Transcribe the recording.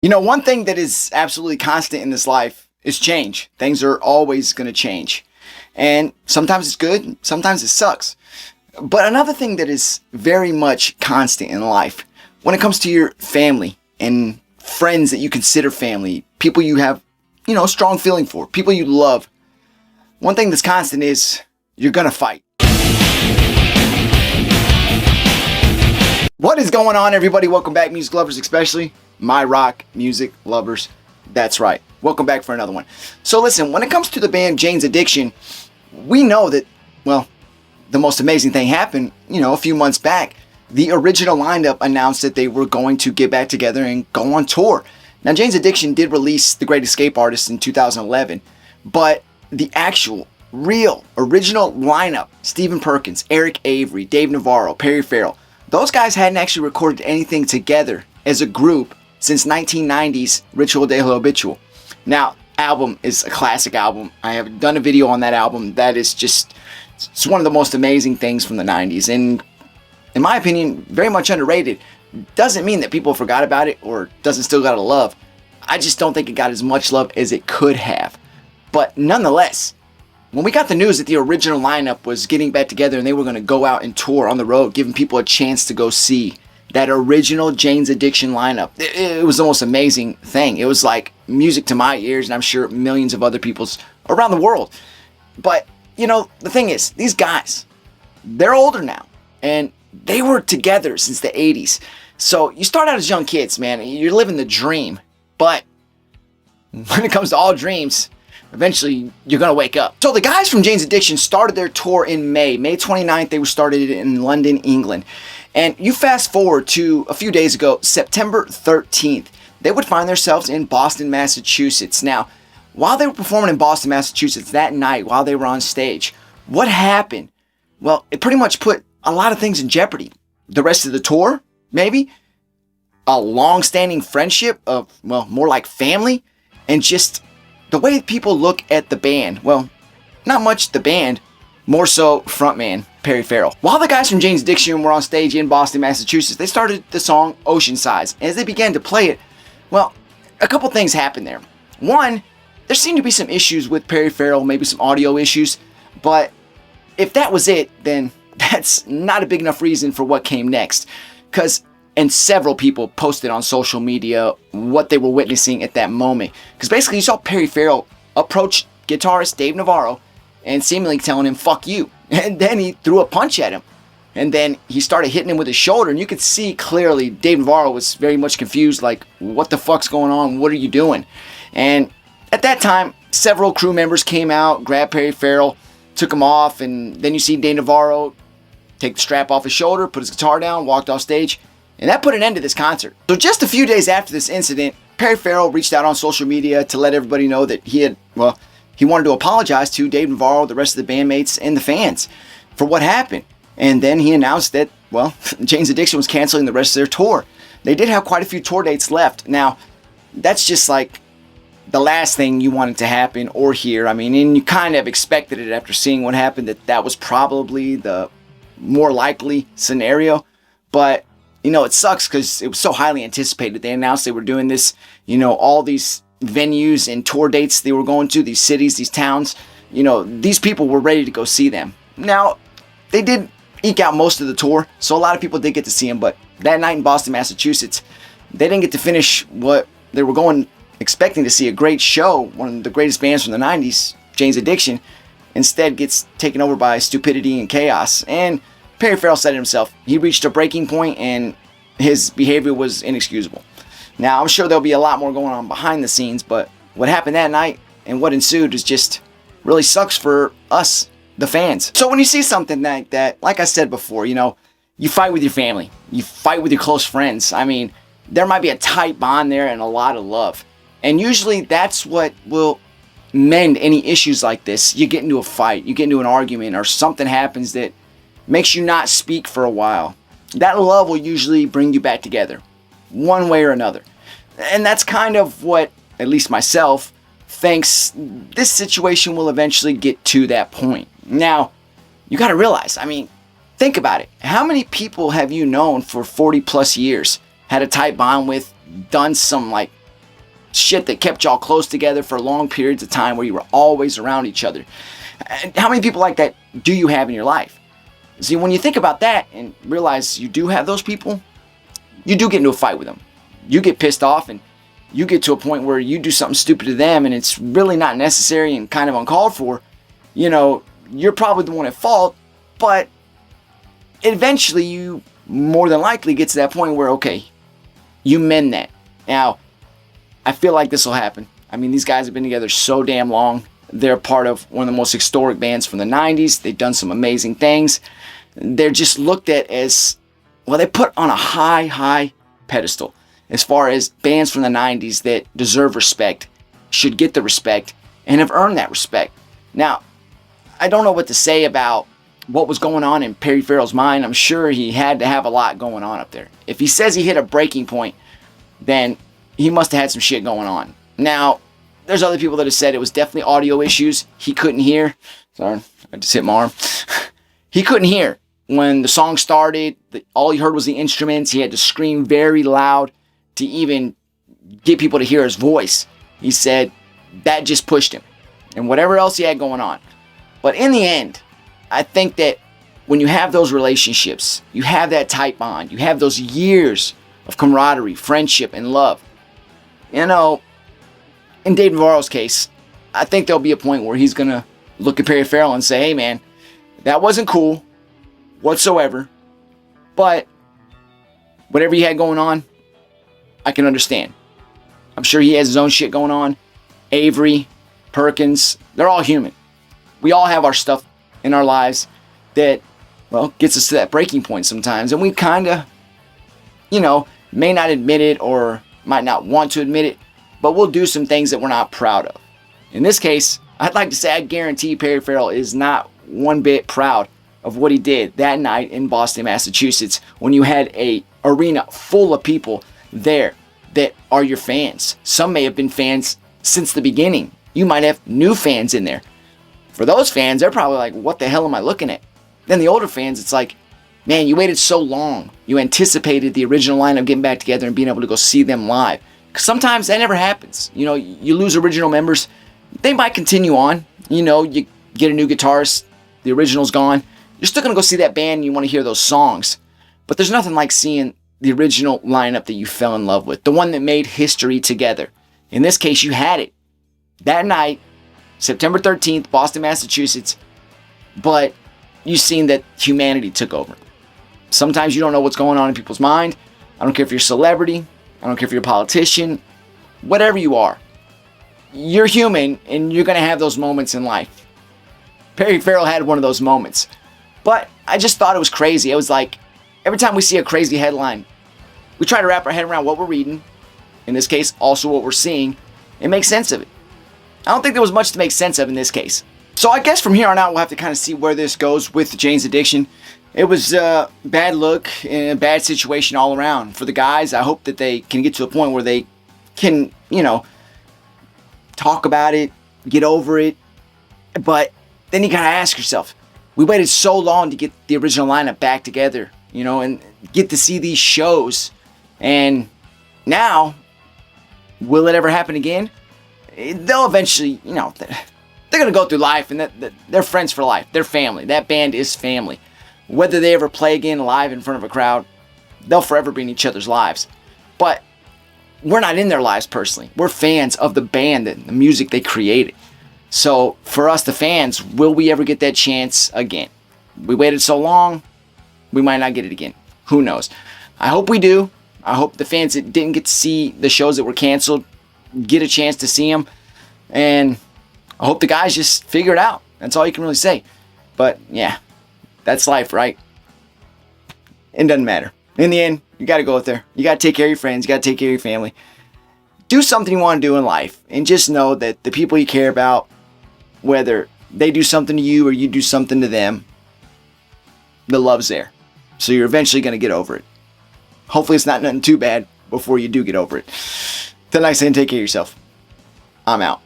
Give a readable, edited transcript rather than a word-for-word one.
One thing that is absolutely constant in this life is change. Things are always going to change. And sometimes it's good, sometimes it sucks. But another thing that is very much constant in life, when it comes to your family and friends that you consider family, people you have, a strong feeling for, people you love, one thing that's constant is you're going to fight. What is going on, everybody? Welcome back, music lovers, especially my rock music lovers. That's right. Welcome back for another one. So listen, when it comes to the band Jane's Addiction, we know that, the most amazing thing happened, a few months back. The original lineup announced that they were going to get back together and go on tour. Now, Jane's Addiction did release The Great Escape Artist in 2011, but the actual, real, original lineup, Stephen Perkins, Eric Avery, Dave Navarro, Perry Farrell, those guys hadn't actually recorded anything together as a group since 1990's Ritual de lo Habitual. Now, album is a classic album. I have done a video on that album. That is just, it's one of the most amazing things from the 90s. And in my opinion, very much underrated. Doesn't mean that people forgot about it or doesn't still got a love. I just don't think it got as much love as it could have. But nonetheless, when we got the news that the original lineup was getting back together and they were going to go out and tour on the road, giving people a chance to go see that original Jane's Addiction lineup, it was the most amazing thing. It was like music to my ears, and I'm sure millions of other people's around the world. But, the thing is, these guys, they're older now, and they were together since the 80s. So you start out as young kids, man, you're living the dream. But when it comes to all dreams, eventually you're going to wake up. So the guys from Jane's Addiction started their tour in May 29th. They were started in London, England. And you fast forward to a few days ago, September 13th, they would find themselves in Boston, Massachusetts. Now, while they were performing in Boston, Massachusetts that night, while they were on stage, what happened? Well, it pretty much put a lot of things in jeopardy. The rest of the tour, maybe, a long-standing friendship of, more like family, and just the way people look at the band. Well, not much the band, more so frontman Perry Farrell. While the guys from Jane's Addiction were on stage in Boston, Massachusetts, they started the song Oceansides. As they began to play it, a couple things happened there. One, there seemed to be some issues with Perry Farrell, maybe some audio issues, but if that was it, then that's not a big enough reason for what came next. And several people posted on social media what they were witnessing at that moment. Because basically you saw Perry Farrell approach guitarist Dave Navarro and seemingly telling him, "Fuck you." And then he threw a punch at him. And then he started hitting him with his shoulder. And you could see clearly Dave Navarro was very much confused, like, what the fuck's going on? What are you doing? And at that time, several crew members came out, grabbed Perry Farrell, took him off. And then you see Dave Navarro take the strap off his shoulder, put his guitar down, walked off stage. And that put an end to this concert. So just a few days after this incident, Perry Farrell reached out on social media to let everybody know that he wanted to apologize to Dave Navarro, the rest of the bandmates, and the fans for what happened. And then he announced that, Jane's Addiction was canceling the rest of their tour. They did have quite a few tour dates left. Now, that's just like the last thing you wanted to happen or hear. And you kind of expected it after seeing what happened, that was probably the more likely scenario. But it sucks because it was so highly anticipated. They announced they were doing this, all these venues and tour dates they were going to, these cities, these towns. These people were ready to go see them. Now, they did eke out most of the tour, so a lot of people did get to see them. But that night in Boston, Massachusetts, they didn't get to finish what they were going, expecting to see a great show. One of the greatest bands from the 90s, Jane's Addiction, instead gets taken over by stupidity and chaos. And Perry Farrell said it himself. He reached a breaking point and his behavior was inexcusable. Now, I'm sure there'll be a lot more going on behind the scenes, but what happened that night and what ensued is just really sucks for us, the fans. So when you see something like that, like I said before, you fight with your family. You fight with your close friends. There might be a tight bond there and a lot of love. And usually that's what will mend any issues like this. You get into a fight, you get into an argument, or something happens that makes you not speak for a while. That love will usually bring you back together, one way or another. And that's kind of what, at least myself, thinks this situation will eventually get to that point. Now, you got to realize, think about it. How many people have you known for 40 plus years, had a tight bond with, done some shit that kept y'all close together for long periods of time where you were always around each other. And how many people like that do you have in your life? See, when you think about that and realize you do have those people, you do get into a fight with them. You get pissed off and you get to a point where you do something stupid to them and it's really not necessary and kind of uncalled for. You know, you're probably the one at fault, but eventually you more than likely get to that point where, okay, you mend that. Now, I feel like this will happen. I mean, these guys have been together so damn long. They're part of one of the most historic bands from the 90s. They've done some amazing things. They're just looked at as, well, they put on a high pedestal as far as bands from the 90s that deserve respect, should get the respect, and have earned that respect. Now, I don't know what to say about what was going on in Perry Farrell's mind. I'm sure he had to have a lot going on up there. If he says he hit a breaking point, then he must have had some shit going on. Now, there's other people that have said it was definitely audio issues. He couldn't hear. Sorry, I just hit my arm. He couldn't hear. When the song started, all he heard was the instruments. He had to scream very loud to even get people to hear his voice. He said that just pushed him. And whatever else he had going on. But in the end, I think that when you have those relationships, you have that tight bond, you have those years of camaraderie, friendship, and love. You know, in Dave Navarro's case, I think there'll be a point where he's going to look at Perry Farrell and say, hey man, that wasn't cool whatsoever, but whatever he had going on, I can understand. I'm sure he has his own shit going on. Avery, Perkins, they're all human. We all have our stuff in our lives that, well, gets us to that breaking point sometimes. And we kind of, you know, may not admit it or might not want to admit it, but we'll do some things that we're not proud of. In this case, I'd like to say I guarantee Perry Farrell is not one bit proud of what he did that night in Boston, Massachusetts, when you had a arena full of people there that are your fans. Some may have been fans since the beginning. You might have new fans in there. For those fans, they're probably like, what the hell am I looking at? Then the older fans, it's like, man, you waited so long. You anticipated the original lineup getting back together and being able to go see them live. Because sometimes that never happens. You know, you lose original members. They might continue on. You know, you get a new guitarist. The original's gone. You're still going to go see that band and you want to hear those songs. But there's nothing like seeing the original lineup that you fell in love with. The one that made history together. In this case, you had it. That night, September 13th, Boston, Massachusetts. But you've seen that humanity took over. Sometimes you don't know what's going on in people's mind. I don't care if you're a celebrity. I don't care if you're a politician. Whatever you are. You're human and you're going to have those moments in life. Perry Farrell had one of those moments. But I just thought it was crazy. It was like, every time we see a crazy headline, we try to wrap our head around what we're reading. In this case, also what we're seeing. And make sense of it. I don't think there was much to make sense of in this case. So I guess from here on out, we'll have to kind of see where this goes with Jane's Addiction. It was a bad look and a bad situation all around. For the guys, I hope that they can get to a point where they can, you know, talk about it, get over it. But then you gotta ask yourself, we waited so long to get the original lineup back together, you know, and get to see these shows. And now, will it ever happen again? They'll eventually, you know, they're going to go through life and they're friends for life. They're family. That band is family. Whether they ever play again live in front of a crowd, they'll forever be in each other's lives. But we're not in their lives personally. We're fans of the band and the music they created. So for us, the fans, will we ever get that chance again? We waited so long, we might not get it again. Who knows? I hope we do. I hope the fans that didn't get to see the shows that were canceled get a chance to see them. And I hope the guys just figure it out. That's all you can really say. But yeah, that's life, right? It doesn't matter. In the end, you got to go out there. You got to take care of your friends. You got to take care of your family. Do something you want to do in life. And just know that the people you care about, whether they do something to you or you do something to them, the love's there. So you're eventually going to get over it. Hopefully it's not nothing too bad before you do get over it. Till next time, take care of yourself. I'm out.